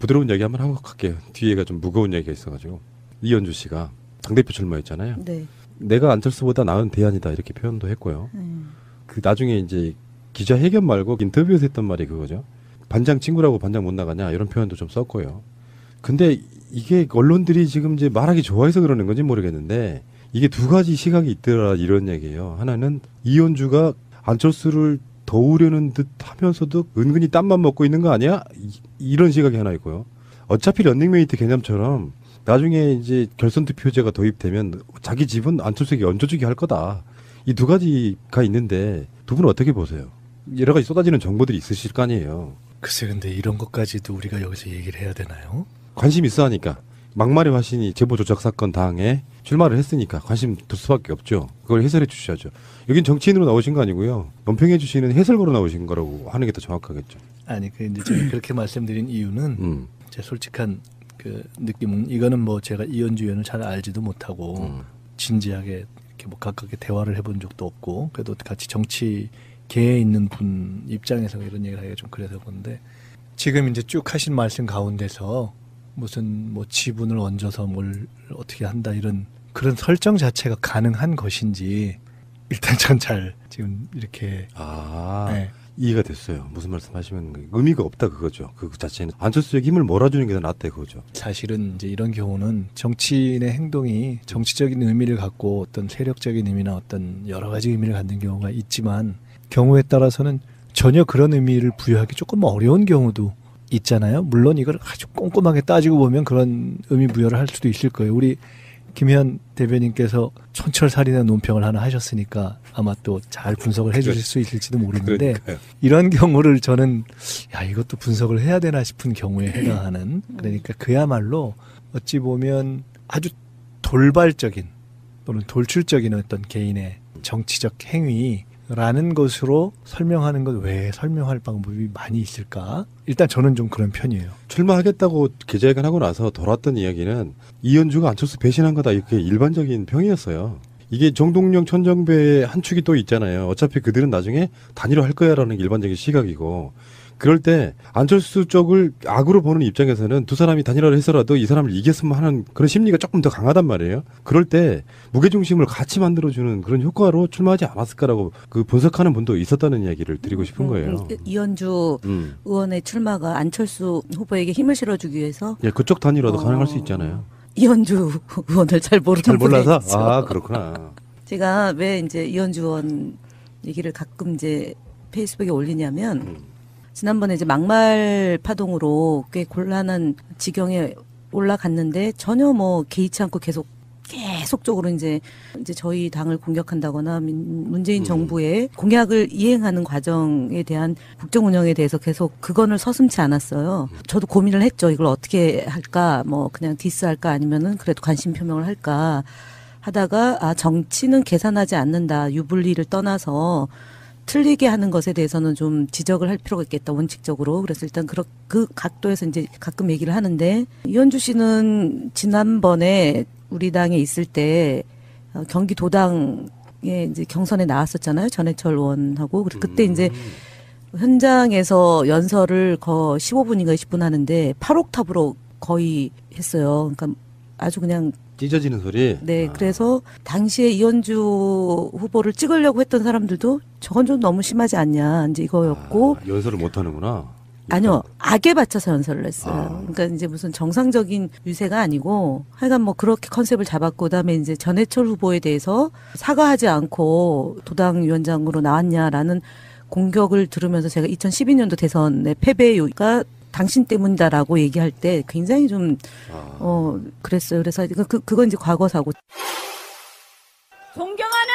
부드러운 이야기 한번 하고 갈게요. 뒤에가 좀 무거운 얘기가 있어가지고. 이현주 씨가 당대표 출마했잖아요. 네. 내가 안철수보다 나은 대안이다 이렇게 표현도 했고요. 그 나중에 이제 기자회견 말고 인터뷰에서 했던 말이 그거죠. 반장 친구라고 반장 못 나가냐 이런 표현도 좀 썼고요. 근데 이게 언론들이 지금 이제 말하기 좋아해서 그러는 건지 모르겠는데 이게 두 가지 시각이 있더라 이런 얘기예요. 하나는 이현주가 안철수를 도우려는 듯 하면서도 은근히 땀만 먹고 있는 거 아니야? 이런 시각이 하나 있고요. 어차피 런닝메이트 개념처럼 나중에 이제 결선 투표제가 도입되면 자기 집은 안철수에게 얹어주기 할 거다. 이 두 가지가 있는데 두 분은 어떻게 보세요? 여러 가지 쏟아지는 정보들이 있으실 거 아니에요. 글쎄 근데 이런 것까지도 우리가 여기서 얘기를 해야 되나요? 관심 있어 하니까. 막말의 화신이 제보 조작 사건 당에 출마를 했으니까 관심 둘 수밖에 없죠. 그걸 해설해 주셔야죠. 여긴 정치인으로 나오신 거 아니고요. 논평해 주시는 해설가로 나오신 거라고 하는 게 더 정확하겠죠. 아니 그 이제 제가 그렇게 말씀드린 이유는 제 솔직한 그 느낌은 이거는 뭐 제가 이현주 의원을 잘 알지도 못하고 진지하게 이렇게 뭐 가깝게 대화를 해본 적도 없고 그래도 같이 정치계에 있는 분 입장에서 이런 얘기를 하기가 좀 그래서 그런데 지금 이제 쭉 하신 말씀 가운데서 무슨 뭐 지분을 얹어서 뭘 어떻게 한다 이런 그런 설정 자체가 가능한 것인지 일단 전 잘 지금 이렇게 네. 이해가 됐어요. 무슨 말씀하시면 의미가 없다 그거죠. 그 자체는 안철수에게 힘을 몰아주는 게 더 낫다 그거죠. 사실은 이제 이런 경우는 정치인의 행동이 정치적인 의미를 갖고 어떤 세력적인 의미나 어떤 여러 가지 의미를 갖는 경우가 있지만 경우에 따라서는 전혀 그런 의미를 부여하기 조금 어려운 경우도 있잖아요. 물론 이걸 아주 꼼꼼하게 따지고 보면 그런 의미 부여를 할 수도 있을 거예요. 우리 김현 대변인께서 촌철살인의 논평을 하나 하셨으니까 아마 또 잘 분석을 해주실 수 있을지도 모르는데 이런 경우를 저는 야 이것도 분석을 해야 되나 싶은 경우에 해당하는 그러니까 그야말로 어찌 보면 아주 돌발적인 또는 돌출적인 어떤 개인의 정치적 행위라는 것으로 설명하는 것 외에 설명할 방법이 많이 있을까? 일단 저는 좀 그런 편이에요. 출마하겠다고 기자회견하고 나서 돌았던 이야기는 이현주가 안철수 배신한 거다 이렇게 일반적인 평이었어요. 이게 정동영 천정배의 한 축이 또 있잖아요. 어차피 그들은 나중에 단일화할 거야라는 게 일반적인 시각이고 그럴 때 안철수 쪽을 악으로 보는 입장에서는 두 사람이 단일화를 해서라도 이 사람을 이겼으면 하는 그런 심리가 조금 더 강하단 말이에요. 그럴 때 무게중심을 같이 만들어주는 그런 효과로 출마하지 않았을까라고 그 분석하는 분도 있었다는 이야기를 드리고 싶은 거예요. 이현주 의원의 출마가 안철수 후보에게 힘을 실어주기 위해서? 예, 그쪽 단일화도 가능할 수 있잖아요. 이현주 의원을 잘 몰라서? 아, 그렇구나. 제가 왜 이제 이현주 의원 얘기를 가끔 이제 페이스북에 올리냐면 지난번에 이제 막말 파동으로 꽤 곤란한 지경에 올라갔는데 전혀 뭐 개의치 않고 계속적으로 이제 저희 당을 공격한다거나 문재인 정부의 공약을 이행하는 과정에 대한 국정 운영에 대해서 계속 그거는 서슴지 않았어요. 저도 고민을 했죠. 이걸 어떻게 할까? 뭐 그냥 디스할까? 아니면은 그래도 관심 표명을 할까? 하다가 정치는 계산하지 않는다. 유불리를 떠나서 틀리게 하는 것에 대해서는 좀 지적을 할 필요가 있겠다, 원칙적으로. 그래서 일단 그 각도에서 이제 가끔 얘기를 하는데, 이현주 씨는 지난번에 우리 당에 있을 때, 경기도당에 이제 경선에 나왔었잖아요. 전해철 의원하고. 그때 이제 현장에서 연설을 15분인가 20분 하는데, 8옥탑으로 거의 했어요. 그러니까 아주 그냥 찢어지는 소리? 네, 그래서 당시에 이현주 후보를 찍으려고 했던 사람들도 저건 좀 너무 심하지 않냐, 이제 이거였고. 연설을 못 하는구나. 아니요, 악에 받쳐서 연설을 했어요. 그러니까 이제 무슨 정상적인 유세가 아니고, 하여간 뭐 그렇게 컨셉을 잡았고, 그다음에 이제 전해철 후보에 대해서 사과하지 않고 도당위원장으로 나왔냐라는 공격을 들으면서 제가 2012년도 대선의 패배가 당신 때문이다라고 얘기할 때 굉장히 좀 그랬어요. 그래서 그건 이제 과거 사고. 존경하는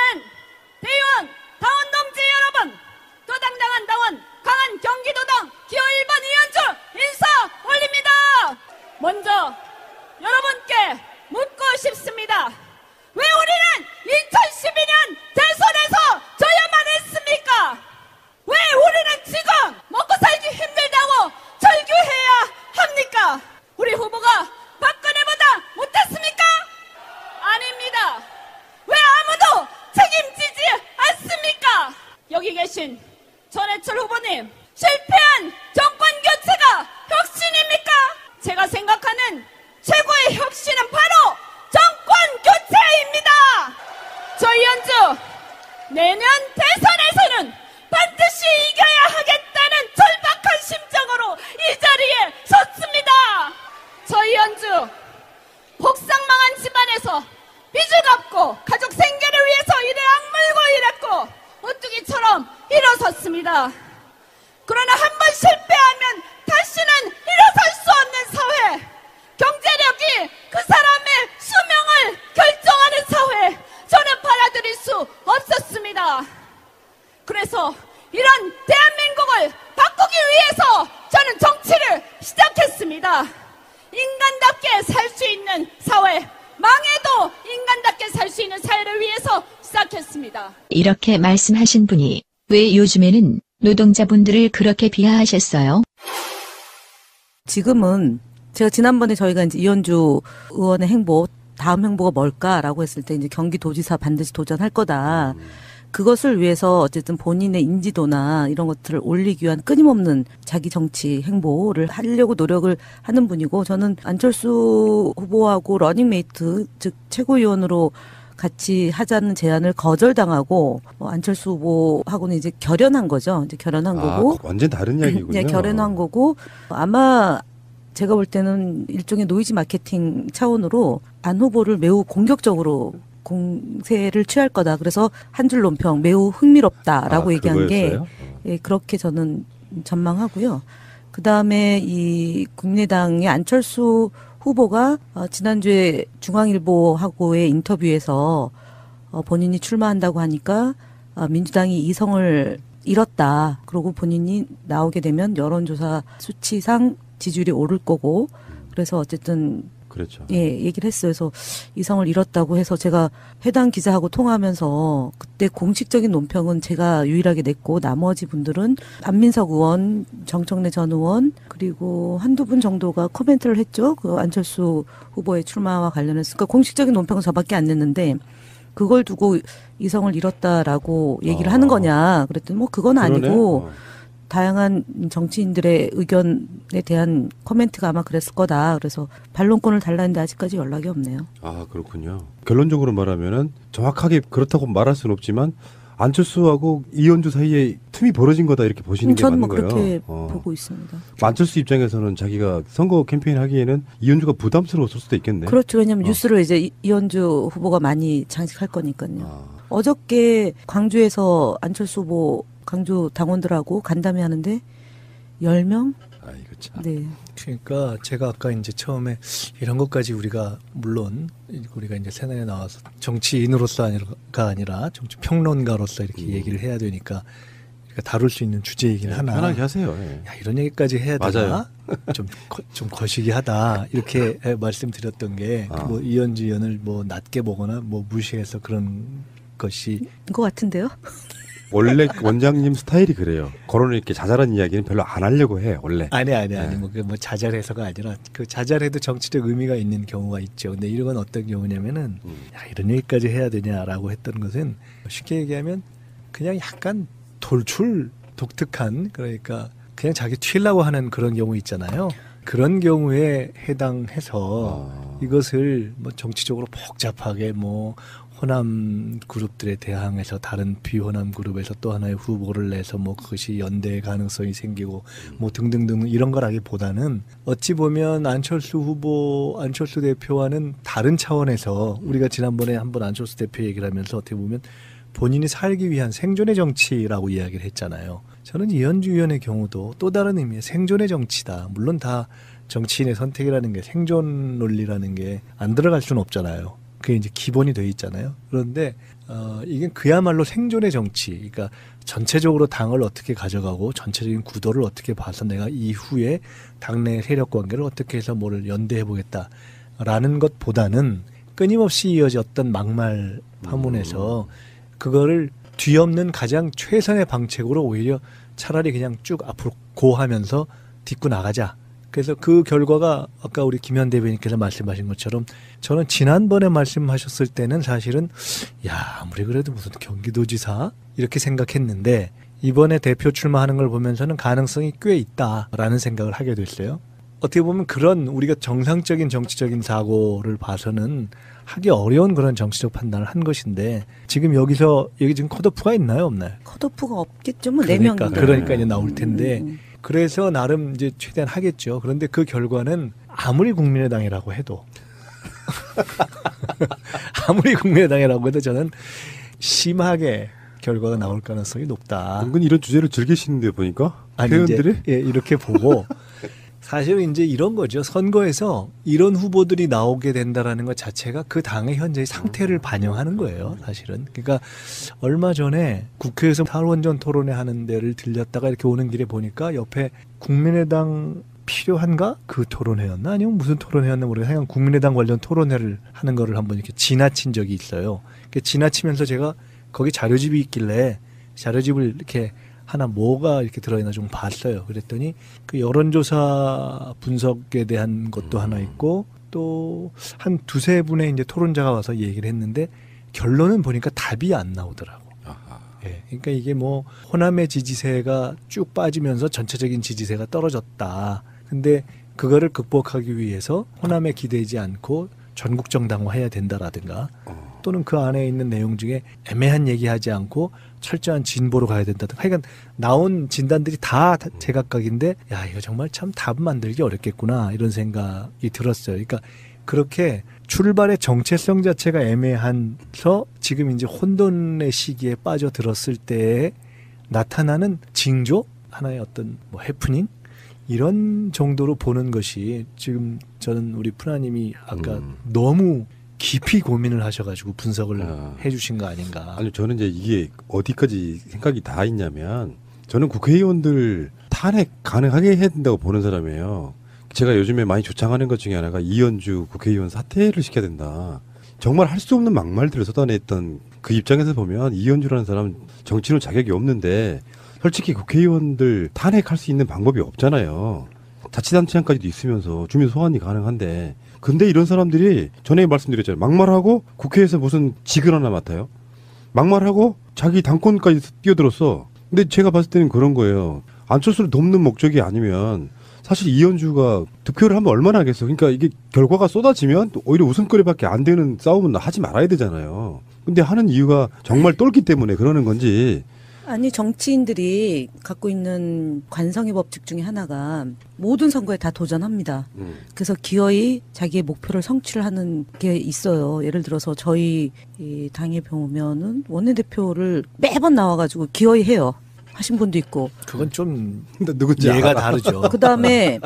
대의원 당원 동지 여러분, 도당당한 당원 강한 경기도당 기호 1번 이현주 인사 올립니다. 먼저 여러분께 묻고 싶습니다. 왜 우리는 2012년 대선에서 져야만 했습니까? 왜 우리는 지금 먹고 살기 힘들다고 절규해야 합니까? 우리 후보가 박근혜보다 못했습니까? 아닙니다. 왜 아무도 책임지지 않습니까? 여기 계신 전해철 후보님, 실패한 정권 교체가 혁신입니까? 섰습니다. 저 이현주 복상망한 집안에서 빚을 갚고 가족 생계를 위해서 이래 악물고 일했고 오뚜기처럼 일어섰습니다. 그러나 한 번 실패하면 다시는 일어설 수 없는 사회, 경제력이 그 사람의 수명을 결정하는 사회, 저는 받아들일 수 없었습니다. 그래서 이런 대한민국을 바꾸기 위해서 저는 정치를 시작했습니다. 인간답게 살 수 있는 사회, 망해도 인간답게 살 수 있는 사회를 위해서 시작했습니다. 이렇게 말씀하신 분이 왜 요즘에는 노동자분들을 그렇게 비하하셨어요? 지금은 제가 지난번에 저희가 이제 이현주 의원의 행보, 다음 행보가 뭘까라고 했을 때 이제 경기도지사 반드시 도전할 거다. 그것을 위해서 어쨌든 본인의 인지도나 이런 것들을 올리기 위한 끊임없는 자기 정치 행보를 하려고 노력을 하는 분이고, 저는 안철수 후보하고 러닝메이트, 즉 최고위원으로 같이 하자는 제안을 거절당하고 안철수 후보하고는 이제 결연한 거죠. 이제 결연한 거고. 완전 다른 이야기군요. 네, 결연한 거고, 아마 제가 볼 때는 일종의 노이즈 마케팅 차원으로 안 후보를 매우 공격적으로 공세를 취할 거다. 그래서 한 줄 논평 매우 흥미롭다라고 얘기한 그거였어요? 게 그렇게 저는 전망하고요. 그다음에 이 국민의당의 안철수 후보가 지난주에 중앙일보하고의 인터뷰에서 본인이 출마한다고 하니까 민주당이 이성을 잃었다. 그러고 본인이 나오게 되면 여론조사 수치상 지지율이 오를 거고, 그래서 어쨌든 그렇죠. 예, 얘기를 했어요. 그래서 이성을 잃었다고 해서 제가 해당 기자하고 통화하면서 그때 공식적인 논평은 제가 유일하게 냈고, 나머지 분들은 안민석 의원, 정청래 전 의원, 그리고 한두 분 정도가 코멘트를 했죠. 그 안철수 후보의 출마와 관련해서. 그러니까 공식적인 논평은 저밖에 안 냈는데, 그걸 두고 이성을 잃었다라고 얘기를 하는 거냐. 그랬더니 뭐 그건 아니고, 다양한 정치인들의 의견에 대한 코멘트가 아마 그랬을 거다. 그래서 반론권을 달라는데 아직까지 연락이 없네요. 아, 그렇군요. 결론적으로 말하면은 정확하게 그렇다고 말할 수는 없지만 안철수하고 이현주 사이에 틈이 벌어진 거다 이렇게 보시는 게 저는 맞는 뭐 거예요. 그렇게 보고 있습니다. 안철수 입장에서는 자기가 선거 캠페인 하기에는 이현주가 부담스러웠을 수도 있겠네. 그렇죠. 왜냐하면 뉴스를 이제 이현주 후보가 많이 장식할 거니까요. 어저께 광주에서 안철수 후보 광주 당원들하고 간담회 하는데 10명? 아이고 참. 네. 그러니까 제가 아까 이제 처음에 이런 것까지 우리가 물론 우리가 이제 새날에 나와서 정치인으로서가 아니라 정치 평론가로서 이렇게 얘기를 해야 되니까 다룰 수 있는 주제이긴 하나. 편하게 하세요. 예. 야, 이런 얘기까지 해야 되나? 맞아요. 좀 거시기하다 이렇게 말씀드렸던 게 뭐 이현주 의원을 뭐 낮게 보거나 뭐 무시해서 그런 것이 것 같은데요? 원래 원장님 스타일이 그래요. 그런 이렇게 자잘한 이야기는 별로 안 하려고 해 원래. 아니 뭐 자잘해서가 아니라 그 자잘해도 정치적 의미가 있는 경우가 있죠. 근데 이런 건 어떤 경우냐면은 야, 이런 얘기까지 해야 되냐라고 했던 것은 쉽게 얘기하면 그냥 약간 돌출 독특한, 그러니까 그냥 자기 튀려고 하는 그런 경우 있잖아요. 그런 경우에 해당해서 이것을 뭐 정치적으로 복잡하게 뭐 호남 그룹들에 대항해서 다른 비호남 그룹에서 또 하나의 후보를 내서 뭐 그것이 연대 가능성이 생기고 뭐 등등등 이런 거라기보다는 어찌 보면 안철수 대표와는 다른 차원에서 우리가 지난번에 한번 안철수 대표 얘기를 하면서 어떻게 보면 본인이 살기 위한 생존의 정치라고 이야기를 했잖아요. 저는 이현주 의원의 경우도 또 다른 의미의 생존의 정치다. 물론 다 정치인의 선택이라는 게 생존 논리라는 게 안 들어갈 수는 없잖아요. 그게 이제 기본이 돼 있잖아요. 그런데 이게 그야말로 생존의 정치. 그러니까 전체적으로 당을 어떻게 가져가고 전체적인 구도를 어떻게 봐서 내가 이후에 당내 세력 관계를 어떻게 해서 뭐를 연대해 보겠다라는 것보다는 끊임없이 이어졌던 막말 파문에서 그거를 뒤엎는 가장 최선의 방책으로 오히려 차라리 그냥 쭉 앞으로 고하면서 딛고 나가자. 그래서 그 결과가 아까 우리 김현 대변인께서 말씀하신 것처럼 저는 지난번에 말씀하셨을 때는 사실은 야, 아무리 그래도 무슨 경기도지사 이렇게 생각했는데 이번에 대표 출마하는 걸 보면서는 가능성이 꽤 있다라는 생각을 하게 됐어요. 어떻게 보면 그런 우리가 정상적인 정치적인 사고를 봐서는 하기 어려운 그런 정치적 판단을 한 것인데 지금 여기 지금 컷오프가 있나요, 없나요? 컷오프가 없겠죠. 뭐 그러니까 4명이. 그러니까 이제 나올 텐데 그래서 나름 이제 최대한 하겠죠. 그런데 그 결과는 아무리 국민의당이라고 해도 아무리 국민의당이라고 해도 저는 심하게 결과가 나올 가능성이 높다. 은근히 이런 주제를 즐기시는데 보니까 아니, 회원들이 이제, 예, 이렇게 보고 사실은 이제 이런 거죠. 선거에서 이런 후보들이 나오게 된다라는 것 자체가 그 당의 현재의 상태를 반영하는 거예요. 사실은. 그러니까 얼마 전에 국회에서 탈원전 토론회 하는 데를 들렸다가 이렇게 오는 길에 보니까 옆에 국민의당 필요한가? 그 토론회였나? 아니면 무슨 토론회였나 모르겠어요. 그냥 국민의당 관련 토론회를 하는 거를 한번 이렇게 지나친 적이 있어요. 지나치면서 제가 거기 자료집이 있길래 자료집을 이렇게 하나 뭐가 이렇게 들어있나 좀 봤어요. 그랬더니 그 여론조사 분석에 대한 것도 하나 있고 또 한 두세 분의 이제 토론자가 와서 얘기를 했는데 결론은 보니까 답이 안 나오더라고. 예, 그러니까 이게 뭐 호남의 지지세가 쭉 빠지면서 전체적인 지지세가 떨어졌다. 근데 그거를 극복하기 위해서 호남에 기대지 않고 전국 정당화해야 된다라든가 또는 그 안에 있는 내용 중에 애매한 얘기하지 않고 철저한 진보로 가야 된다든가 하여간 나온 진단들이 다 제각각인데 야 이거 정말 참 답 만들기 어렵겠구나 이런 생각이 들었어요. 그러니까 그렇게 출발의 정체성 자체가 애매해서 지금 이제 혼돈의 시기에 빠져들었을 때 나타나는 징조 하나의 어떤 뭐 해프닝 이런 정도로 보는 것이 지금 저는 우리 푸나님이 아까 너무 깊이 고민을 하셔가지고 분석을 해주신 거 아닌가. 아니 저는 이제 이게 어디까지 생각이 다 있냐면 저는 국회의원들 탄핵 가능하게 해야 된다고 보는 사람이에요. 제가 요즘에 많이 조창하는 것 중에 하나가 이현주 국회의원 사퇴를 시켜야 된다. 정말 할 수 없는 막말들을 쏟아냈던 그 입장에서 보면 이현주라는 사람은 정치는 자격이 없는데 솔직히 국회의원들 탄핵할 수 있는 방법이 없잖아요. 자치단체장까지도 있으면서 주민 소환이 가능한데 근데 이런 사람들이 전에 말씀드렸잖아요. 막말하고 국회에서 무슨 직을 하나 맡아요. 막말하고 자기 당권까지 뛰어들었어. 근데 제가 봤을 때는 그런 거예요. 안철수를 돕는 목적이 아니면 사실 이현주가 득표를 하면 얼마나 하겠어. 그러니까 이게 결과가 쏟아지면 오히려 웃음거리밖에 안 되는 싸움은 하지 말아야 되잖아요. 근데 하는 이유가 정말 똘기 때문에 그러는 건지. 아니 정치인들이 갖고 있는 관성의 법칙 중에 하나가 모든 선거에 다 도전합니다. 그래서 기어이 자기의 목표를 성취를 하는 게 있어요. 예를 들어서 저희 이 당에 보면은 원내대표를 매번 나와가지고 기어이 해요. 하신 분도 있고. 그건 좀 누군지 예가 알아. 다르죠. 그다음에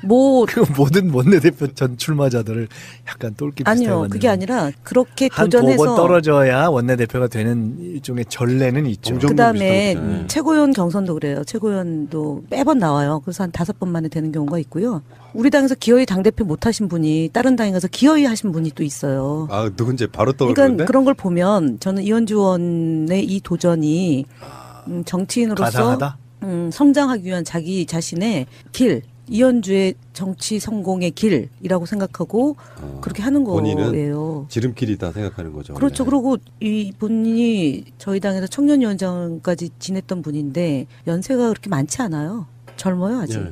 뭐 그 모든 원내대표 전 출마자들을 약간 똘끼 비슷하게 아니요 만드는. 그게 아니라 그렇게 한 도전해서 5번 떨어져야 원내대표가 되는 일종의 전례는 있죠. 정정- 그다음에 비슷한 거잖아요. 최고위원 경선도 그래요. 최고위원도 매번 나와요. 그래서 한 5번 만에 되는 경우가 있고요. 우리 당에서 기어이 당대표 못 하신 분이 다른 당에 가서 기어이 하신 분이 또 있어요. 아 누군지 바로 그러니까 떠오르는데. 그런 걸 보면 저는 이현주 의원의 이 도전이 정치인으로서 가상하다? 성장하기 위한 자기 자신의 길, 이현주의 정치 성공의 길이라고 생각하고 그렇게 하는 본인은 거예요. 지름길이다 생각하는 거죠. 그렇죠. 원래. 그리고 이 본인이 저희 당에서 청년위원장까지 지냈던 분인데 연세가 그렇게 많지 않아요. 젊어요 아직. 예,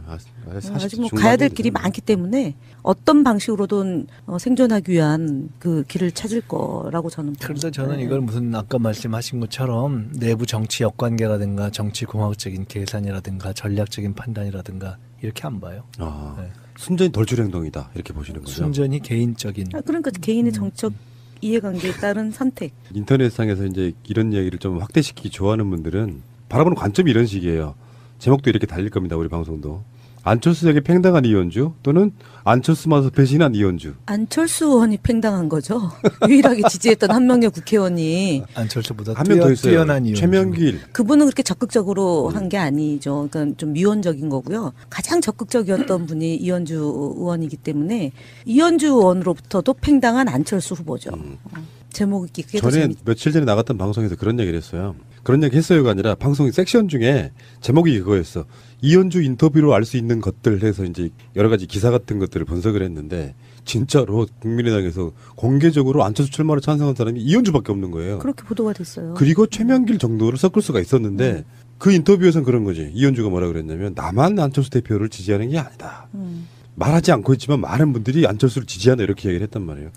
아직 뭐 가야 될 길이 많기 때문에 어떤 방식으로든 생존하기 위한 그 길을 찾을 거라고 저는 봅니다. 그래서 저는 네. 이걸 무슨 아까 말씀하신 것처럼 내부 정치 역관계라든가 정치 공학적인 계산이라든가 전략적인 판단이라든가 이렇게 안 봐요. 아, 네. 순전히 덜줄 행동이다 이렇게 보시는 거죠. 순전히 개인적인. 그러니까 개인의 정치적 이해관계에 따른 선택. 인터넷상에서 이제 이런 얘기를 좀 확대시키기 좋아하는 분들은 바라보는 관점이 이런 식이에요. 제목도 이렇게 달릴 겁니다. 우리 방송도. 안철수에게 팽당한 이현주 또는 안철수마저 배신한 이현주. 안철수 의원이 팽당한 거죠. 유일하게 지지했던 한 명의 국회의원이 안철수보다 한 명 더 있어요. 뛰어난 이유. 최명길. 그분은 그렇게 적극적으로 한 게 아니죠. 그러니까 좀 미온적인 거고요. 가장 적극적이었던 분이 이현주 의원이기 때문에 이현주 의원으로부터도 팽당한 안철수 후보죠. 제목이 그게 더 전에 재밌. 며칠 전에 나갔던 방송에서 그런 얘기를 했어요. 그런 얘기 했어요가 아니라 방송 섹션 중에 제목이 그거였어. 이현주 인터뷰로 알 수 있는 것들 해서 이제 여러 가지 기사 같은 것들을 분석을 했는데 진짜로 국민의당에서 공개적으로 안철수 출마를 찬성한 사람이 이현주밖에 없는 거예요. 그렇게 보도가 됐어요. 그리고 최명길 정도를 섞을 수가 있었는데 그 인터뷰에서는 그런 거지. 이현주가 뭐라 그랬냐면 나만 안철수 대표를 지지하는 게 아니다. 말하지 않고 있지만 많은 분들이 안철수를 지지한다 이렇게 얘기를 했단 말이에요.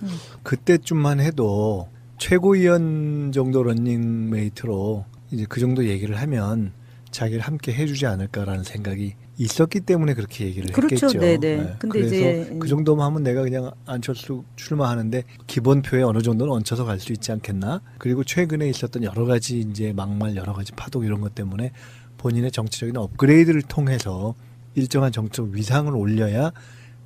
그때쯤만 해도 최고위원 정도 런닝메이트로 이제 그 정도 얘기를 하면 자기를 함께 해주지 않을까라는 생각이 있었기 때문에 그렇게 얘기를 그렇죠. 했겠죠. 네네. 네. 근데 그래서 이제 그 정도만 하면 내가 그냥 안철수 출마하는데 기본표에 어느 정도는 얹혀서 갈 수 있지 않겠나. 그리고 최근에 있었던 여러 가지 이제 막말, 여러 가지 파동 이런 것 때문에 본인의 정치적인 업그레이드를 통해서 일정한 정치적 위상을 올려야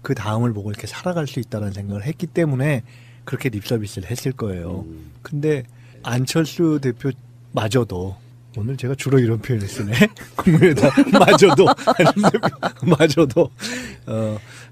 그 다음을 보고 이렇게 살아갈 수 있다는 생각을 했기 때문에 그렇게 립서비스를 했을 거예요. 근데 안철수 대표마저도, 오늘 제가 주로 이런 표현을 쓰네. 국민의당 마저도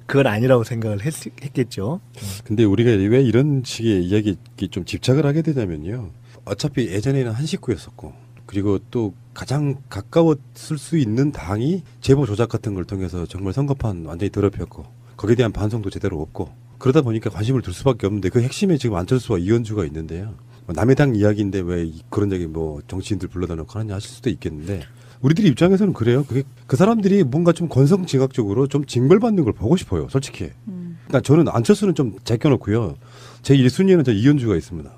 그건 아니라고 생각을 했겠죠. 근데 우리가 왜 이런 식의 이야기 좀 집착을 하게 되냐면요. 어차피 예전에는 한 식구였었고, 그리고 또 가장 가까웠을 수 있는 당이 제보 조작 같은 걸 통해서 정말 선거판 완전히 더럽혔고, 거기에 대한 반성도 제대로 없고, 그러다 보니까 관심을 둘 수밖에 없는데, 그 핵심에 지금 안철수와 이현주가 있는데요. 남의 당 이야기인데 왜 그런 얘기 뭐 정치인들 불러다 놓고 하느냐 하실 수도 있겠는데, 우리들이 입장에서는 그래요. 그게 그 사람들이 뭔가 좀 건성징악적으로 좀 징벌받는 걸 보고 싶어요. 솔직히. 그러니까 저는 안철수는 좀 제껴놓고요. 제 1순위에는 저 이현주가 있습니다.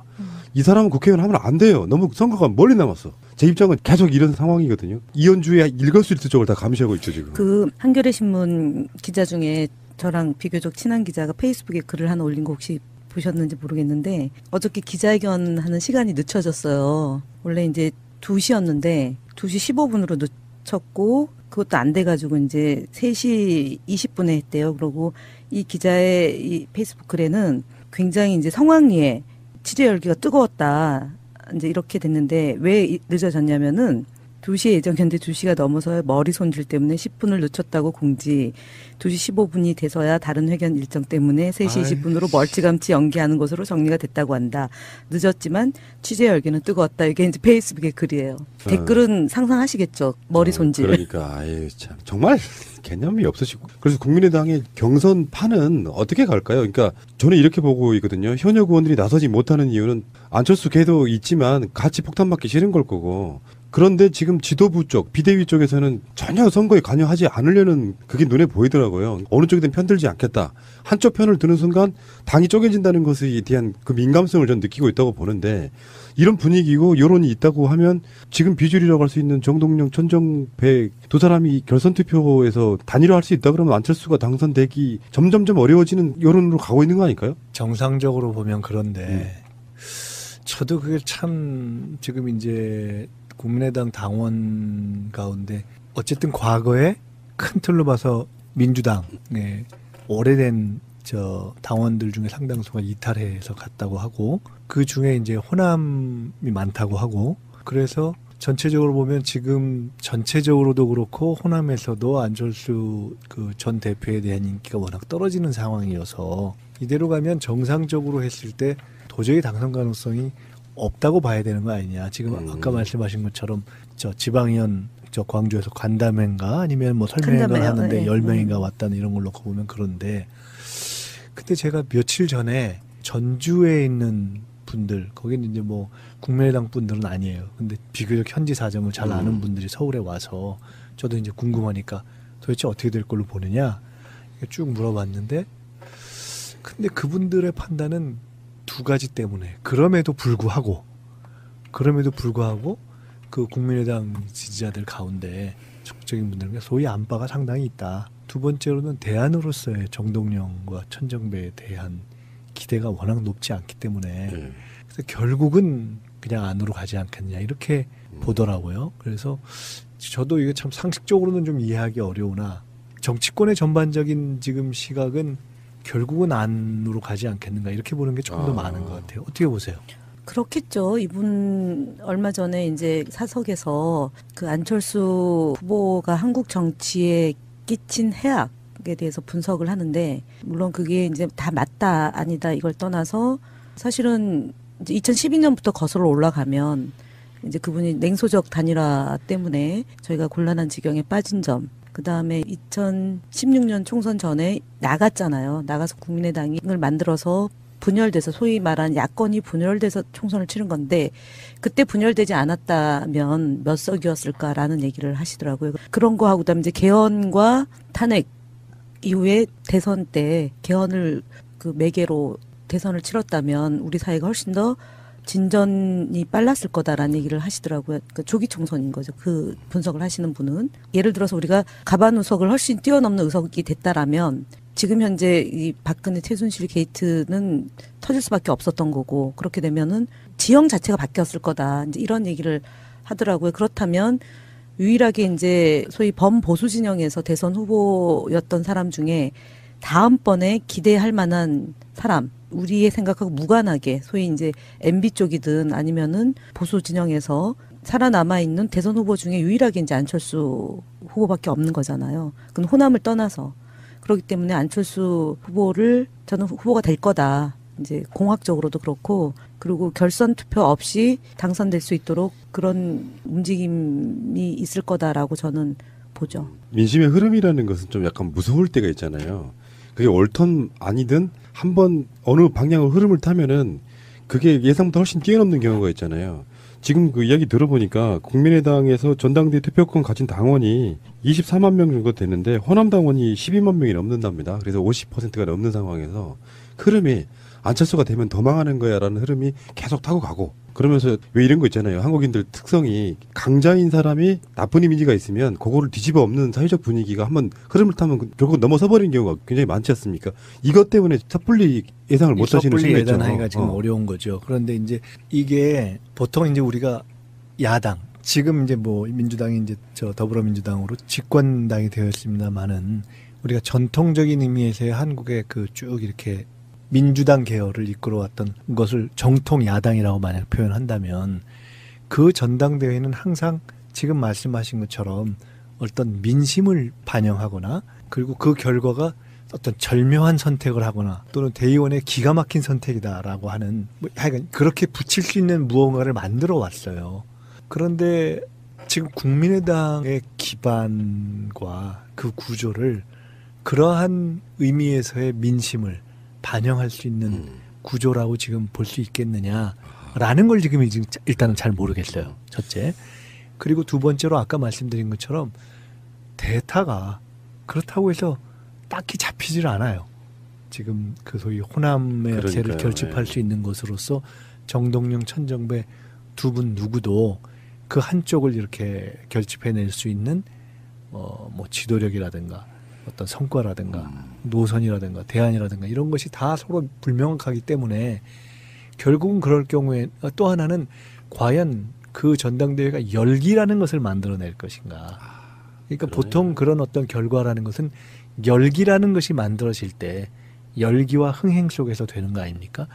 이 사람은 국회의원 하면 안 돼요. 너무 선거가 멀리 남았어. 제 입장은 계속 이런 상황이거든요. 이현주의 일거수일투족을 다 감시하고 있죠 지금. 그 한겨레 신문 기자 중에 저랑 비교적 친한 기자가 페이스북에 글을 하나 올린 거 혹시 보셨는지 모르겠는데, 어저께 기자회견 하는 시간이 늦춰졌어요. 원래 이제 2시였는데 2시 15분으로 늦췄고, 그것도 안 돼가지고 이제 3시 20분에 했대요. 그러고 이 기자의 이 페이스북 글에는 굉장히 이제 성황리에 취재 열기가 뜨거웠다, 이제 이렇게 됐는데, 왜 늦어졌냐면은 2시에 예정했는데 2시가 넘어서 머리 손질 때문에 10분을 늦췄다고 공지, 2시 15분이 돼서야 다른 회견 일정 때문에 3시 20분으로 멀찌감치 연기하는 것으로 정리가 됐다고 한다. 늦었지만 취재 열기는 뜨거웠다. 이게 이제 페이스북의 글이에요. 댓글은 상상하시겠죠. 머리 손질. 그러니까 아유 참 정말 개념이 없으시고. 그래서 국민의당의 경선판은 어떻게 갈까요? 그러니까 저는 이렇게 보고 있거든요. 현역 의원들이 나서지 못하는 이유는 안철수 걔도 있지만 같이 폭탄 맞기 싫은 걸 거고, 그런데 지금 지도부 쪽, 비대위 쪽에서는 전혀 선거에 관여하지 않으려는 그게 눈에 보이더라고요. 어느 쪽이든 편들지 않겠다. 한쪽 편을 드는 순간 당이 쪼개진다는 것에 대한 그 민감성을 전 느끼고 있다고 보는데, 이런 분위기고 여론이 있다고 하면 지금 비주류라고 할 수 있는 정동영, 천정배 두 사람이 결선 투표에서 단일화할 수 있다 그러면 안철수가 당선되기 점점점 어려워지는 여론으로 가고 있는 거 아닐까요? 정상적으로 보면 그런데 저도 그게 참 지금 이제 국민의당 당원 가운데 어쨌든 과거에 큰 틀로 봐서 민주당의 오래된 저 당원들 중에 상당수가 이탈해서 갔다고 하고, 그 중에 이제 호남이 많다고 하고, 그래서 전체적으로 보면 지금 전체적으로도 그렇고 호남에서도 안철수 그 전 대표에 대한 인기가 워낙 떨어지는 상황이어서 이대로 가면 정상적으로 했을 때 도저히 당선 가능성이 없다고 봐야 되는 거 아니냐. 지금 아까 말씀하신 것처럼 저 지방의원 저 광주에서 간담회인가 아니면 뭐 설명회를 하는데 네. 10명인가 왔다는 이런 걸 놓고 보면 그런데, 근데 제가 며칠 전에 전주에 있는 분들, 거기는 이제 뭐 국민의당 분들은 아니에요. 근데 비교적 현지 사정을 잘 아는 분들이 서울에 와서 저도 이제 궁금하니까 도대체 어떻게 될 걸로 보느냐 쭉 물어봤는데, 근데 그분들의 판단은 두 가지 때문에 그럼에도 불구하고 그 국민의당 지지자들 가운데 적극적인 분들은 소위 안바가 상당히 있다. 두 번째로는 대안으로서의 정동영과 천정배에 대한 기대가 워낙 높지 않기 때문에 그래서 결국은 그냥 안으로 가지 않겠냐 이렇게 보더라고요. 그래서 저도 이게 참 상식적으로는 좀 이해하기 어려우나 정치권의 전반적인 지금 시각은 결국은 안으로 가지 않겠는가 이렇게 보는 게 조금 더 많은 것 같아요. 어떻게 보세요? 그렇겠죠. 이분 얼마 전에 이제 사석에서 그 안철수 후보가 한국 정치에 끼친 해악에 대해서 분석을 하는데, 물론 그게 이제 다 맞다 아니다 이걸 떠나서 사실은 이제 2012년부터 거슬러 올라가면 이제 그분이 냉소적 단일화 때문에 저희가 곤란한 지경에 빠진 점, 그 다음에 2016년 총선 전에 나갔잖아요. 나가서 국민의당을 만들어서 분열돼서 소위 말하는 야권이 분열돼서 총선을 치른 건데, 그때 분열되지 않았다면 몇 석이었을까라는 얘기를 하시더라고요. 그런 거하고 그다음에 이제 개헌과 탄핵 이후에 대선 때 개헌을 그 매개로 대선을 치렀다면 우리 사회가 훨씬 더 진전이 빨랐을 거다라는 얘기를 하시더라고요. 그 조기 총선인 거죠. 그 분석을 하시는 분은. 예를 들어서 우리가 가반 의석을 훨씬 뛰어넘는 의석이 됐다라면 지금 현재 이 박근혜 최순실 게이트는 터질 수밖에 없었던 거고, 그렇게 되면은 지형 자체가 바뀌었을 거다. 이제 이런 얘기를 하더라고요. 그렇다면 유일하게 이제 소위 범보수 진영에서 대선 후보였던 사람 중에 다음번에 기대할 만한 사람, 우리의 생각하고 무관하게 소위 이제 MB 쪽이든 아니면은 보수 진영에서 살아남아 있는 대선 후보 중에 유일하게 이제 안철수 후보밖에 없는 거잖아요. 그건 호남을 떠나서. 그렇기 때문에 안철수 후보를 저는 후보가 될 거다. 이제 공학적으로도 그렇고, 그리고 결선 투표 없이 당선될 수 있도록 그런 움직임이 있을 거다라고 저는 보죠. 민심의 흐름이라는 것은 좀 약간 무서울 때가 있잖아요. 그게 옳든 아니든 한번 어느 방향으로 흐름을 타면은 그게 예상보다 훨씬 뛰어넘는 경우가 있잖아요. 지금 그 이야기 들어보니까 국민의당에서 전당대회 투표권 가진 당원이 24만 명 정도 되는데 호남 당원이 12만 명이 넘는답니다. 그래서 50%가 넘는 상황에서 흐름이 안철수가 되면 더 망하는 거야라는 흐름이 계속 타고 가고, 그러면서 왜 이런 거 있잖아요. 한국인들 특성이 강자인 사람이 나쁜 이미지가 있으면 그거를 뒤집어 엎는 사회적 분위기가 한번 흐름을 타면 결국 넘어서 버리는 경우가 굉장히 많지 않습니까? 이것 때문에 섣불리 예상을 못 하시는 섣불리 수가 있죠. 예단하기가 지금 어려운 거죠. 그런데 이제 이게 보통 이제 우리가 야당, 지금 이제 뭐 민주당이 이제 저 더불어민주당으로 집권당이 되었습니다만은 우리가 전통적인 의미에서의 한국의 그 쭉 이렇게 민주당 계열을 이끌어왔던 것을 정통 야당이라고 만약 표현한다면 그 전당대회는 항상 지금 말씀하신 것처럼 어떤 민심을 반영하거나, 그리고 그 결과가 어떤 절묘한 선택을 하거나 또는 대의원의 기가 막힌 선택이다라고 하는, 뭐 하여간 그렇게 붙일 수 있는 무언가를 만들어 왔어요. 그런데 지금 국민의당의 기반과 그 구조를 그러한 의미에서의 민심을 반영할 수 있는 구조라고 지금 볼 수 있겠느냐라는 걸 지금 일단은 잘 모르겠어요. 첫째. 그리고 두 번째로 아까 말씀드린 것처럼 대타가 그렇다고 해서 딱히 잡히질 않아요. 지금 그 소위 호남의 역세를 결집할 수 있는 것으로서 정동영, 천정배 두 분 누구도 그 한쪽을 이렇게 결집해낼 수 있는 뭐 지도력이라든가 어떤 성과라든가 노선이라든가 대안이라든가 이런 것이 다 서로 불명확하기 때문에 결국은 그럴 경우에 또 하나는 과연 그 전당대회가 열기라는 것을 만들어낼 것인가. 그러니까 보통 그런 어떤 결과라는 것은 열기라는 것이 만들어질 때 열기와 흥행 속에서 되는 거 아닙니까?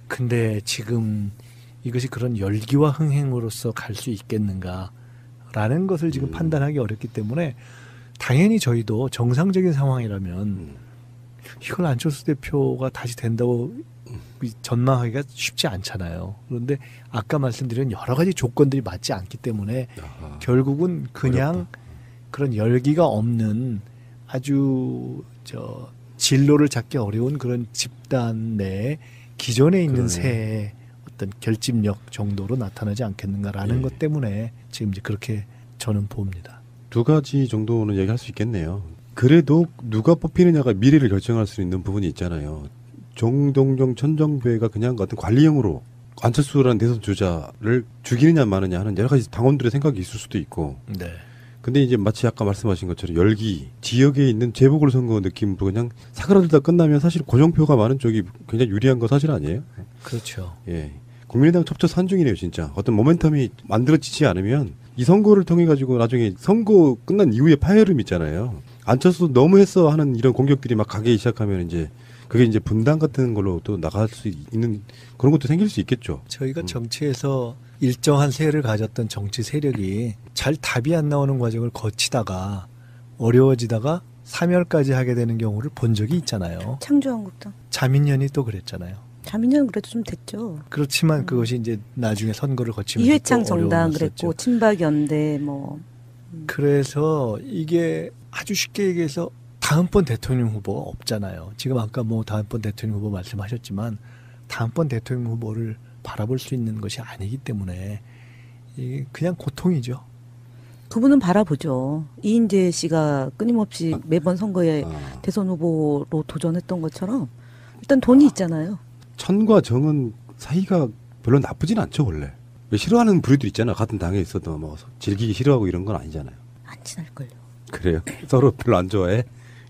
근데 지금 이것이 그런 열기와 흥행으로서 갈 수 있겠는가라는 것을 지금 판단하기 어렵기 때문에 당연히 저희도 정상적인 상황이라면 이걸 안철수 대표가 다시 된다고 전망하기가 쉽지 않잖아요. 그런데 아까 말씀드린 여러 가지 조건들이 맞지 않기 때문에 결국은 그냥 어렵다. 그런 열기가 없는 아주 진로를 잡기 어려운 그런 집단 내에 기존에 있는 새의 어떤 결집력 정도로 나타나지 않겠는가라는 것 때문에 지금 이제 그렇게 저는 봅니다. 두 가지 정도는 얘기할 수 있겠네요. 그래도 누가 뽑히느냐가 미래를 결정할 수 있는 부분이 있잖아요. 정동영, 천정배가 그냥 같은 관리형으로 안철수라는 대선 주자를 죽이느냐 마느냐 하는 여러 가지 당원들의 생각이 있을 수도 있고. 네. 근데 이제 마치 아까 말씀하신 것처럼 열기, 지역에 있는 재보궐선거 느낌으로 그냥 사그라들다 끝나면 사실 고정표가 많은 쪽이 굉장히 유리한 거 사실 아니에요? 그렇죠. 예. 국민의당 첩첩 산중이네요, 진짜. 어떤 모멘텀이 만들어지지 않으면 이 선거를 통해 가지고 나중에 선거 끝난 이후에 파열음 있잖아요. 안철수 너무 했어 하는 이런 공격들이 막 가기 시작하면 이제 그게 이제 분당 같은 걸로 또 나갈 수 있는 그런 것도 생길 수 있겠죠. 저희가 정치에서 일정한 세를 가졌던 정치 세력이 잘 답이 안 나오는 과정을 거치다가 어려워지다가 사멸까지 하게 되는 경우를 본 적이 있잖아요. 창조한국당. 자민련이 또 그랬잖아요. 자민련 그래도 좀 됐죠. 그렇지만 그것이 이제 나중에 선거를 거치면서 이회창 또 정당 어려웠었죠. 그랬고 친박연대 뭐. 그래서 이게 아주 쉽게 얘기해서 다음번 대통령 후보가 없잖아요. 지금 아까 뭐 다음번 대통령 후보 말씀하셨지만 다음번 대통령 후보를 바라볼 수 있는 것이 아니기 때문에 이게 그냥 고통이죠. 그분은 바라보죠. 이인재 씨가 끊임없이 매번 선거에 대선 후보로 도전했던 것처럼 일단 돈이 있잖아요. 천과 정은 사이가 별로 나쁘진 않죠 원래. 왜 싫어하는 부류들 있잖아. 같은 당에 있어도 뭐 즐기기 싫어하고 이런 건 아니잖아요. 안 친할걸요. 그래요? 서로 별로 안 좋아해?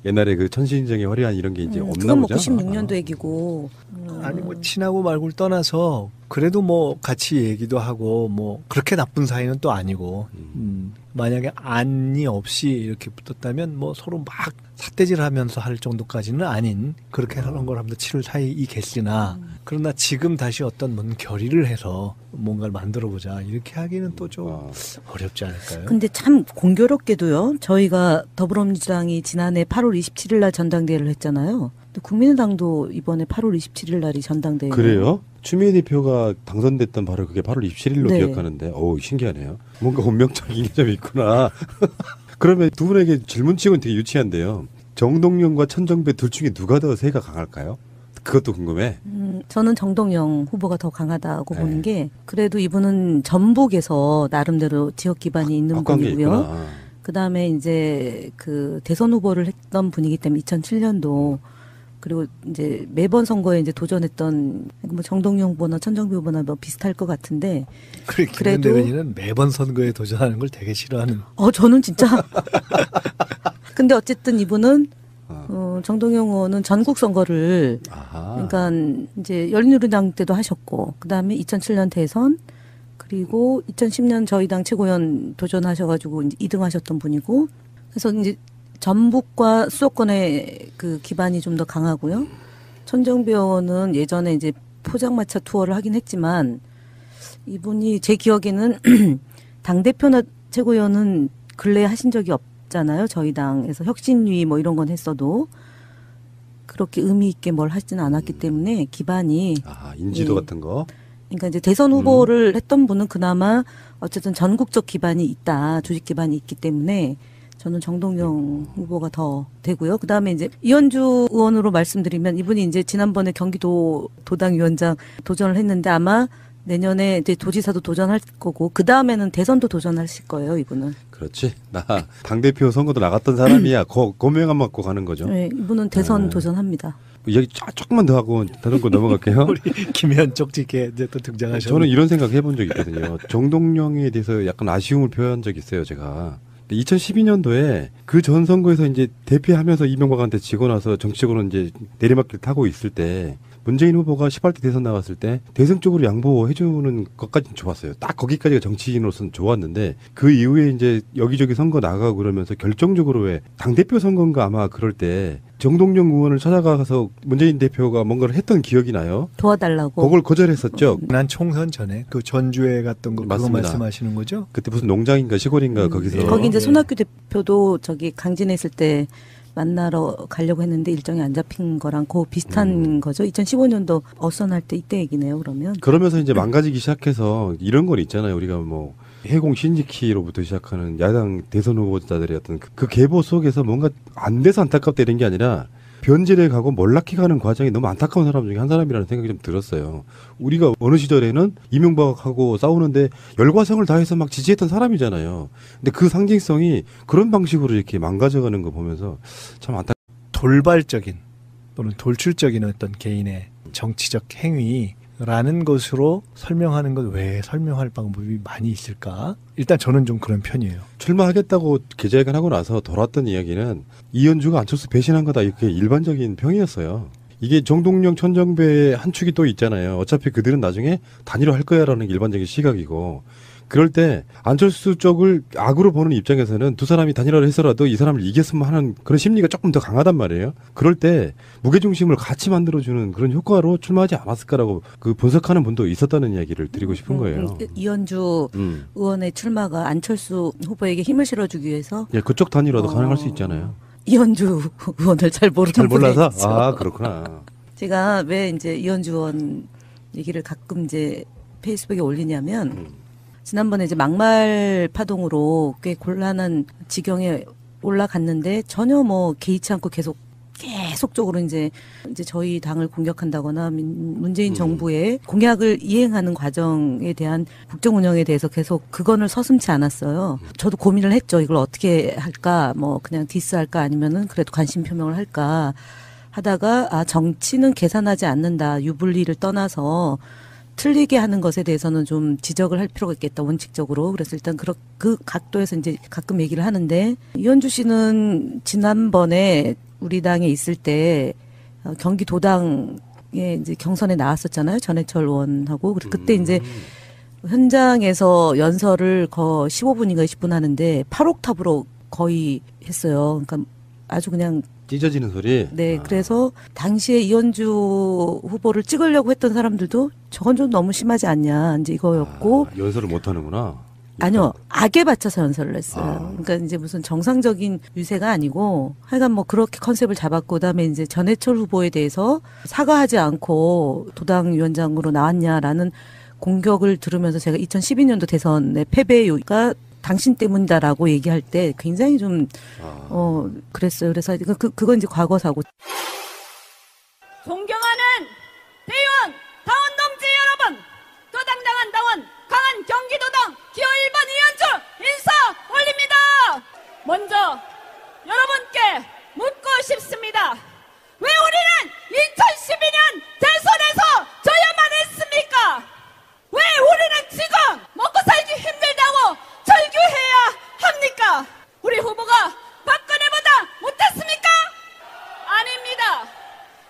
옛날에 그 천신인정의 화려한 이런 게 이제 없나 그건 뭐 보죠? 96년도 얘기고. 아니 뭐 친하고 말고를 떠나서 그래도 뭐 같이 얘기도 하고 뭐 그렇게 나쁜 사이는 또 아니고 만약에 안이 없이 이렇게 붙었다면 뭐 서로 막 삿대질하면서 할 정도까지는 아닌 그렇게 하는 걸 하면서 치를 사이이겠으나 그러나 지금 다시 어떤 뭔 결의를 해서 뭔가를 만들어보자 이렇게 하기는 또 좀 어렵지 않을까요? 근데 참 공교롭게도요. 저희가 더불어민주당이 지난해 8월 27일 날 전당대회를 했잖아요. 근데 국민의당도 이번에 8월 27일 날이 전당대회. 그래요? 추미애 대표가 당선됐던 바로 그게 8월 27일로 네. 기억하는데, 어우, 신기하네요. 뭔가 운명적인 점이 있구나. 그러면 두 분에게 질문치고는 되게 유치한데요. 정동영과 천정배 둘 중에 누가 더 세가 강할까요? 그것도 궁금해. 저는 정동영 후보가 더 강하다고 네. 보는 게 그래도 이분은 전북에서 나름대로 지역 기반이 있는 확고한 게 분이고요. 있구나. 그다음에 이제 그 대선 후보를 했던 분이기 때문에 2007년도 그리고 이제 매번 선거에 이제 도전했던 뭐 정동영 후보나 천정배 후보나 뭐 비슷할 것 같은데 그래 김현 그래도- 대변인은 매번 선거에 도전하는 걸 되게 싫어하는. 저는 진짜 근데 어쨌든 이분은 정동영 의원은 전국 선거를 아하. 그러니까 이제 열린우리당 때도 하셨고 그다음에 2007년 대선 그리고 2010년 저희 당 최고위원 도전하셔가지고 이제 2등 하셨던 분이고 그래서 이제 전북과 수도권의 그 기반이 좀 더 강하고요. 천정배 의원은 예전에 이제 포장마차 투어를 하긴 했지만 이분이 제 기억에는 당대표나 최고위원은 근래에 하신 적이 없잖아요. 저희 당에서 혁신위 뭐 이런 건 했어도 그렇게 의미 있게 뭘 하지는 않았기 때문에 기반이 인지도 예. 같은 거. 그러니까 이제 대선 후보를 했던 분은 그나마 어쨌든 전국적 기반이 있다. 조직 기반이 있기 때문에 저는 정동영 후보가 더 되고요. 그다음에 이제 이현주 의원으로 말씀드리면 이분이 이제 지난번에 경기도 도당위원장 도전을 했는데 아마 내년에 이제 도지사도 도전할 거고 그다음에는 대선도 도전하실 거예요, 이분은. 그렇지. 나 당대표 선거도 나갔던 사람이야. 고명함 맞고 가는 거죠. 네, 이분은 대선 네. 도전합니다. 얘기 조금만 더 하고 다른 거 넘어갈게요. 우리 김현 쪽지게 이제 또 등장하셨는데 저는 이런 생각 해본 적이 있거든요. 정동영에 대해서 약간 아쉬움을 표현한 적이 있어요, 제가. 2012년도에 그 전 선거에서 이제 대피하면서 이명박한테 지고 나서 정치적으로 이제 내리막길 타고 있을 때 문재인 후보가 18대 대선 나갔을 때 대승적으로 양보해주는 것까지는 좋았어요. 딱 거기까지가 정치인으로서는 좋았는데 그 이후에 이제 여기저기 선거 나가고 그러면서 결정적으로 왜 당대표 선거인가 아마 그럴 때 정동영 의원을 찾아가서 문재인 대표가 뭔가를 했던 기억이 나요. 도와달라고. 그걸 거절했었죠. 난 총선 전에 그 전주에 갔던 거 그거 맞습니다. 말씀하시는 거죠? 그때 무슨 농장인가 시골인가 거기서 거기 이제 네. 손학규 대표도 저기 강진에 있을 때 만나러 가려고 했는데 일정이 안 잡힌 거랑 그 비슷한 거죠. 2015년도 어선할 때 이때 얘기네요. 그러면. 그러면서 이제 망가지기 시작해서 이런 건 있잖아요. 우리가 뭐 해공 신지키로부터 시작하는 야당 대선 후보자들의 어떤 그 계보 속에서 뭔가 안 돼서 안타깝다 이런 게 아니라 변질해 가고 몰락해 가는 과정이 너무 안타까운 사람 중에 한 사람이라는 생각이 좀 들었어요. 우리가 어느 시절에는 이명박하고 싸우는데 열과성을 다해서 막 지지했던 사람이잖아요. 근데 그 상징성이 그런 방식으로 이렇게 망가져가는 거 보면서 참 돌발적인 또는 돌출적인 어떤 개인의 정치적 행위라는 것으로 설명하는 것 외에 설명할 방법이 많이 있을까? 일단 저는 좀 그런 편이에요. 출마하겠다고 기자회견하고 나서 돌았던 이야기는 이현주가 안철수 배신한 거다 이렇게 일반적인 평이었어요. 이게 정동영 천정배의 한 축이 또 있잖아요. 어차피 그들은 나중에 단일화할 거야라는 게 일반적인 시각이고 그럴 때 안철수 쪽을 악으로 보는 입장에서는 두 사람이 단일화를 해서라도 이 사람을 이겼으면 하는 그런 심리가 조금 더 강하단 말이에요. 그럴 때 무게중심을 같이 만들어주는 그런 효과로 출마하지 않았을까라고 그 분석하는 분도 있었다는 이야기를 드리고 싶은 거예요. 이현주 의원의 출마가 안철수 후보에게 힘을 실어주기 위해서 예, 그쪽 단일화도 가능할 수 있잖아요. 이현주 의원을 잘 모르는 잘 몰라서? 분이죠. 아, 그렇구나. 제가 왜 이제 이현주 의원 얘기를 가끔 이제 페이스북에 올리냐면 지난번에 이제 막말 파동으로 꽤 곤란한 지경에 올라갔는데 전혀 뭐 개의치 않고 계속적으로 이제 저희 당을 공격한다거나 문재인 정부의 공약을 이행하는 과정에 대한 국정 운영에 대해서 계속 그거를 서슴지 않았어요. 저도 고민을 했죠. 이걸 어떻게 할까? 뭐 그냥 디스할까? 아니면은 그래도 관심 표명을 할까? 하다가 정치는 계산하지 않는다. 유불리를 떠나서 틀리게 하는 것에 대해서는 좀 지적을 할 필요가 있겠다, 원칙적으로. 그래서 일단 그 각도에서 이제 가끔 얘기를 하는데, 이현주 씨는 지난번에 우리 당에 있을 때 경기도당에 이제 경선에 나왔었잖아요. 전해철 의원하고. 그때 이제 현장에서 연설을 15분인가 20분 하는데 8옥탑으로 거의 했어요. 그러니까 아주 그냥 찢어지는 소리. 네, 그래서 당시에 이현주 후보를 찍으려고 했던 사람들도 저건 좀 너무 심하지 않냐, 이제 이거였고. 연설을 못 하는구나. 아니요, 악에 바쳐서 연설을 했어요. 그러니까 이제 무슨 정상적인 유세가 아니고, 하여간 뭐 그렇게 컨셉을 잡았고, 그다음에 이제 전해철 후보에 대해서 사과하지 않고 도당위원장으로 나왔냐라는 공격을 들으면서 제가 2012년도 대선의 패배가 당신 때문이다라고 얘기할 때 굉장히 좀 그랬어요. 그래서 그건 이제 과거사고. 존경하는 대의원 당원 동지 여러분, 도당당한 당원 강한 경기도당 기호 1번 이현주 인사 올립니다. 먼저 여러분께 묻고 싶습니다. 왜 우리는 2012년 대선에서 져야만 했습니까? 왜 우리는 지금 먹고 살기 힘들다고 절규해야 합니까? 우리 후보가 박근혜보다 못했습니까? 아닙니다.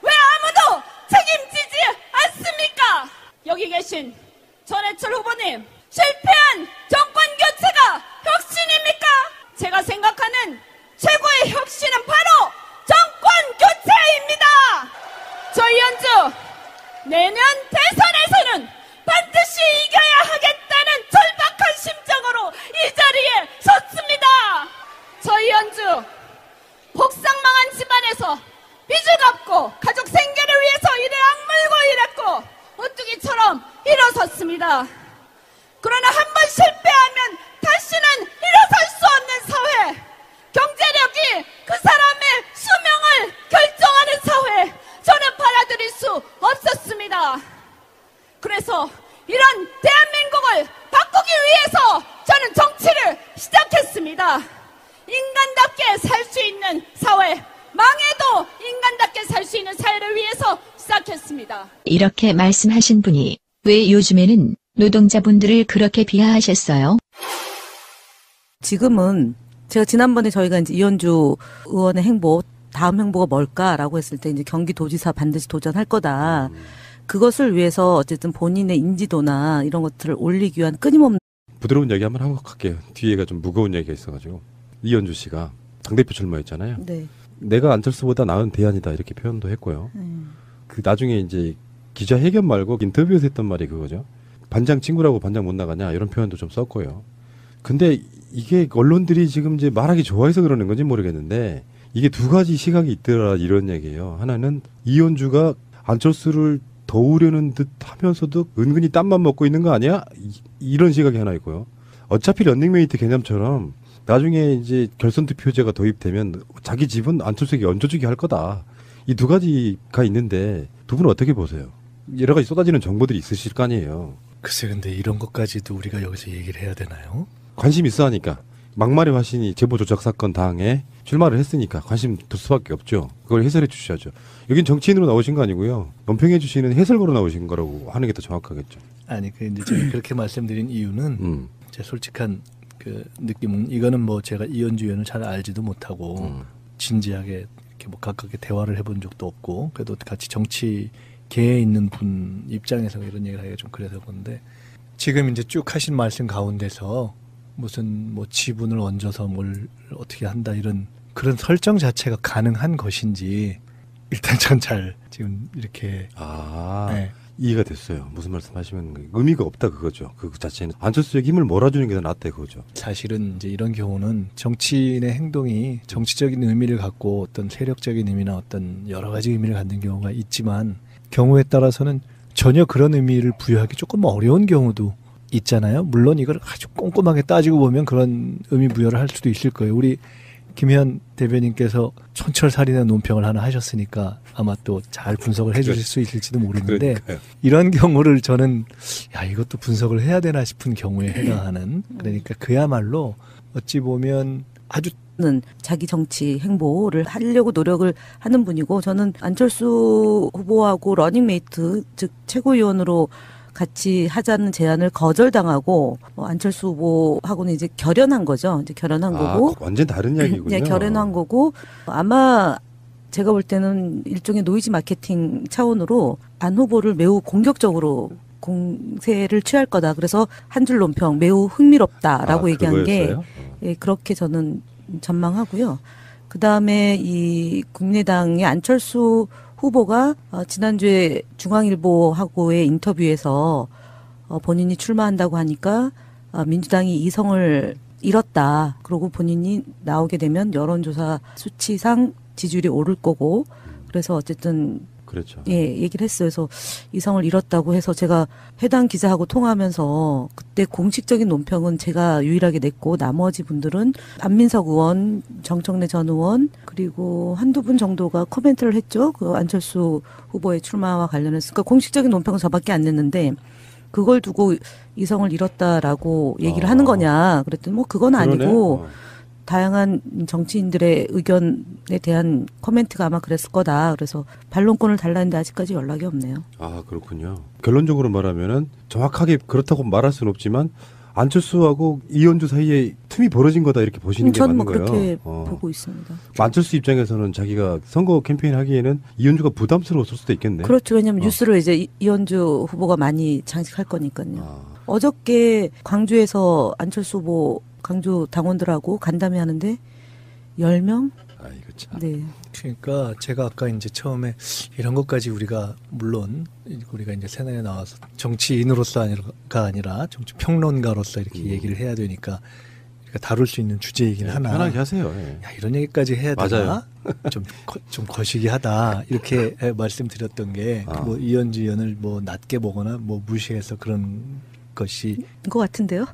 왜 아무도 책임지지 않습니까? 여기 계신 전해철 후보님, 실패한 정권 교체가 혁신입니까? 제가 생각하는 최고의 혁신은 바로 정권 교체입니다. 저 이현주, 내년 대선에서는 반드시 이겨야 하겠다는 절박한 심정으로 이 자리에 섰습니다. 저 이현주, 복상망한 집안에서 빚을 갚고 가족 생계를 위해서 이래 악물고 일했고 오뚜기처럼 일어섰습니다. 그러나 한 번 실패하면 다시는 일어설 수 없는 사회, 경제력이 그 사람의 수명을 결정하는 사회, 저는 받아들일 수 없었습니다. 그래서 이런 대한민국을 바꾸기 위해서 저는 정치를 시작했습니다. 인간답게 살 수 있는 사회, 망해도 인간답게 살 수 있는 사회를 위해서 시작했습니다. 이렇게 말씀하신 분이 왜 요즘에는 노동자분들을 그렇게 비하하셨어요? 지금은 제가 지난번에 저희가 이제 이현주 의원의 행보, 다음 행보가 뭘까라고 했을 때 이제 경기도지사 반드시 도전할 거다. 그것을 위해서 어쨌든 본인의 인지도나 이런 것들을 올리기 위한 끊임없는. 부드러운 얘기 한번 하고 갈게요. 뒤에가 좀 무거운 얘기가 있어가지고. 이현주 씨가 당대표 출마했잖아요. 네. 내가 안철수보다 나은 대안이다 이렇게 표현도 했고요. 그 나중에 이제 기자회견 말고 인터뷰에서 했던 말이 그거죠. 반장 친구라고 반장 못 나가냐 이런 표현도 좀 썼고요. 근데 이게 언론들이 지금 이제 말하기 좋아해서 그러는 건지 모르겠는데 이게 두 가지 시각이 있더라 이런 얘기예요. 하나는 이현주가 안철수를 도우려는 듯 하면서도 은근히 땀만 먹고 있는 거 아니야? 이런 시각이 하나 있고요. 어차피 런닝메이트 개념처럼 나중에 이제 결선 투표제가 도입되면 자기 집은 안철수에게 얹어주기 할 거다. 이 두 가지가 있는데 두 분은 어떻게 보세요? 여러 가지 쏟아지는 정보들이 있으실 거 아니에요. 글쎄, 근데 이런 것까지도 우리가 여기서 얘기를 해야 되나요? 관심 있어 하니까. 막말의 화신이 제보 조작 사건 당에 출마를 했으니까 관심 둘 수밖에 없죠. 그걸 해설해 주셔야죠. 여긴 정치인으로 나오신 거 아니고요. 논평해 주시는 해설가로 나오신 거라고 하는 게 더 정확하겠죠. 아니, 이제 제가 그렇게 말씀드린 이유는 제 솔직한 그 느낌은 이거는 뭐 제가 이현주 의원을 잘 알지도 못하고 진지하게 이렇게 뭐 가깝게 대화를 해본 적도 없고 그래도 같이 정치계에 있는 분 입장에서 이런 얘기를 하기가 좀 그래서 그런데 지금 이제 쭉 하신 말씀 가운데서 무슨 뭐 지분을 얹어서 뭘 어떻게 한다 이런 그런 설정 자체가 가능한 것인지 일단 전 잘 지금 이렇게 네. 이해가 됐어요. 무슨 말씀하시면 의미가 없다 그거죠. 그 자체는 안철수에게 힘을 몰아주는 게 더 낫다 그거죠. 사실은 이제 이런 경우는 정치인의 행동이 정치적인 의미를 갖고 어떤 세력적인 의미나 어떤 여러 가지 의미를 갖는 경우가 있지만 경우에 따라서는 전혀 그런 의미를 부여하기 조금 어려운 경우도 있잖아요. 물론 이걸 아주 꼼꼼하게 따지고 보면 그런 의미 부여를 할 수도 있을 거예요. 우리 김현 대변인께서 촌철살인의 논평을 하나 하셨으니까 아마 또 잘 분석을 해주실 수 있을지도 모르는데 그러니까요. 이런 경우를 저는 이것도 분석을 해야 되나 싶은 경우에 해당하는 그러니까 그야말로 어찌 보면 아주 는 자기 정치 행보를 하려고 노력을 하는 분이고 저는 안철수 후보하고 러닝메이트 즉 최고위원으로 같이 하자는 제안을 거절당하고 안철수 후보하고는 이제 결연한 거죠. 이제 결연한 거고. 완전 다른 이야기군요. 네, 결연한 거고 아마 제가 볼 때는 일종의 노이즈 마케팅 차원으로 안 후보를 매우 공격적으로 공세를 취할 거다. 그래서 한 줄 논평 매우 흥미롭다라고 얘기한 그거였어요? 게 예, 그렇게 저는 전망하고요. 그다음에 이 국민의당의 안철수 후보가 지난주에 중앙일보하고의 인터뷰에서 본인이 출마한다고 하니까 민주당이 이성을 잃었다. 그러고 본인이 나오게 되면 여론조사 수치상 지지율이 오를 거고 그래서 어쨌든 그렇죠. 예, 얘기를 했어요. 그래서 이성을 잃었다고 해서 제가 해당 기자하고 통화하면서 그때 공식적인 논평은 제가 유일하게 냈고 나머지 분들은 안민석 의원, 정청래 전 의원 그리고 한두 분 정도가 코멘트를 했죠. 그 안철수 후보의 출마와 관련해서. 그러니까 공식적인 논평은 저밖에 안 냈는데 그걸 두고 이성을 잃었다라고 얘기를 하는 거냐. 그랬더니 뭐 그건 아니고 다양한 정치인들의 의견에 대한 코멘트가 아마 그랬을 거다. 그래서 반론권을 달라는데 아직까지 연락이 없네요. 아, 그렇군요. 결론적으로 말하면은 정확하게 그렇다고 말할 수는 없지만 안철수하고 이현주 사이에 틈이 벌어진 거다 이렇게 보시는 게 저는 맞는 뭐 거예요. 그렇게 보고 있습니다. 안철수 입장에서는 자기가 선거 캠페인 하기에는 이현주가 부담스러웠을 수도 있겠네. 그렇죠. 왜냐하면 뉴스를 이제 이현주 후보가 많이 장식할 거니까요. 어저께 광주에서 안철수 후보 광주 당원들하고 간담회 하는데 10명? 아이고 참. 네. 그러니까 제가 아까 이제 처음에 이런 것까지 우리가 물론 우리가 이제 새날에 나와서 정치인으로서가 아니라 정치 평론가로서 이렇게 얘기를 해야 되니까 다룰 수 있는 주제이긴 하나. 편하게 하세요. 예. 야, 이런 얘기까지 해야 되나? 맞아요. 좀 거시기하다 이렇게 말씀드렸던 게 뭐 이현주 의원을 뭐 낮게 보거나 뭐 무시해서 그런 것이 것 같은데요?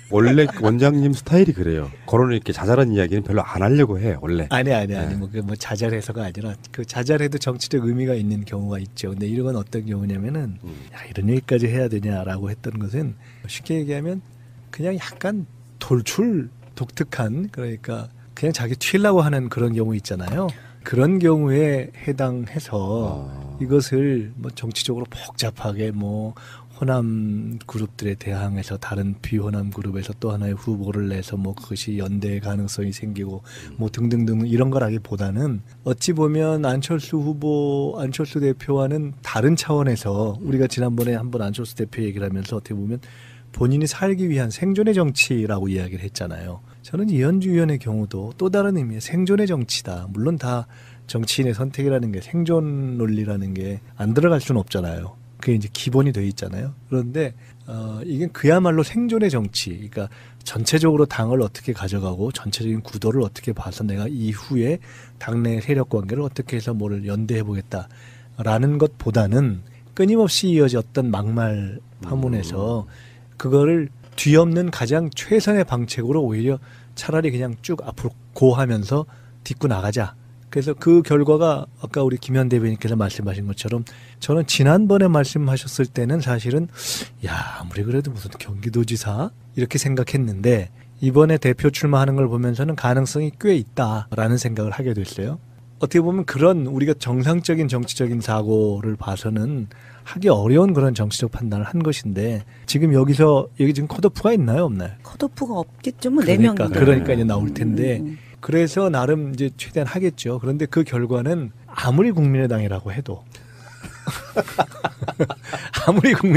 원래 원장님 스타일이 그래요. 거론을 이렇게 자잘한 이야기는 별로 안 하려고 해 원래. 아니 뭐 자잘해서가 아니라 그 자잘해도 정치적 의미가 있는 경우가 있죠. 근데 이런 건 어떤 경우냐면은 야, 이런 얘기까지 해야 되냐라고 했던 것은 쉽게 얘기하면 그냥 약간 돌출 독특한 그러니까 그냥 자기 튀려고 하는 그런 경우 있잖아요. 그런 경우에 해당해서 이것을 뭐 정치적으로 복잡하게 뭐 호남 그룹들에 대항해서 다른 비호남 그룹에서 또 하나의 후보를 내서 뭐 그것이 연대 가능성이 생기고 뭐 등등등 이런 거라기보다는 어찌 보면 안철수 후보, 안철수 대표와는 다른 차원에서 우리가 지난번에 한번 안철수 대표 얘기를 하면서 어떻게 보면 본인이 살기 위한 생존의 정치라고 이야기를 했잖아요. 저는 이현주 의원의 경우도 또 다른 의미의 생존의 정치다. 물론 다 정치인의 선택이라는 게 생존 논리라는 게 안 들어갈 수는 없잖아요. 그게 이제 기본이 돼 있잖아요. 그런데 이게 그야말로 생존의 정치. 그러니까 전체적으로 당을 어떻게 가져가고 전체적인 구도를 어떻게 봐서 내가 이후에 당내 세력 관계를 어떻게 해서 뭐를 연대해 보겠다라는 것보다는 끊임없이 이어졌던 막말 파문에서 그거를 뒤엎는 가장 최선의 방책으로 오히려 차라리 그냥 쭉 앞으로 고하면서 딛고 나가자. 그래서 그 결과가 아까 우리 김현 대변인께서 말씀하신 것처럼 저는 지난번에 말씀하셨을 때는 사실은 야 아무리 그래도 무슨 경기도지사 이렇게 생각했는데 이번에 대표 출마하는 걸 보면서는 가능성이 꽤 있다라는 생각을 하게 됐어요. 어떻게 보면 그런 우리가 정상적인 정치적인 사고를 봐서는 하기 어려운 그런 정치적 판단을 한 것인데 지금 여기 지금 컷오프가 있나요 없나요? 컷오프가 없겠죠. 뭐 4명인데. 그러니까 이제 나올 텐데 그래서 나름 이제 최대한 하겠죠. 그런데 그 결과는 아무리 국민의당이라고 해도 아무리 국민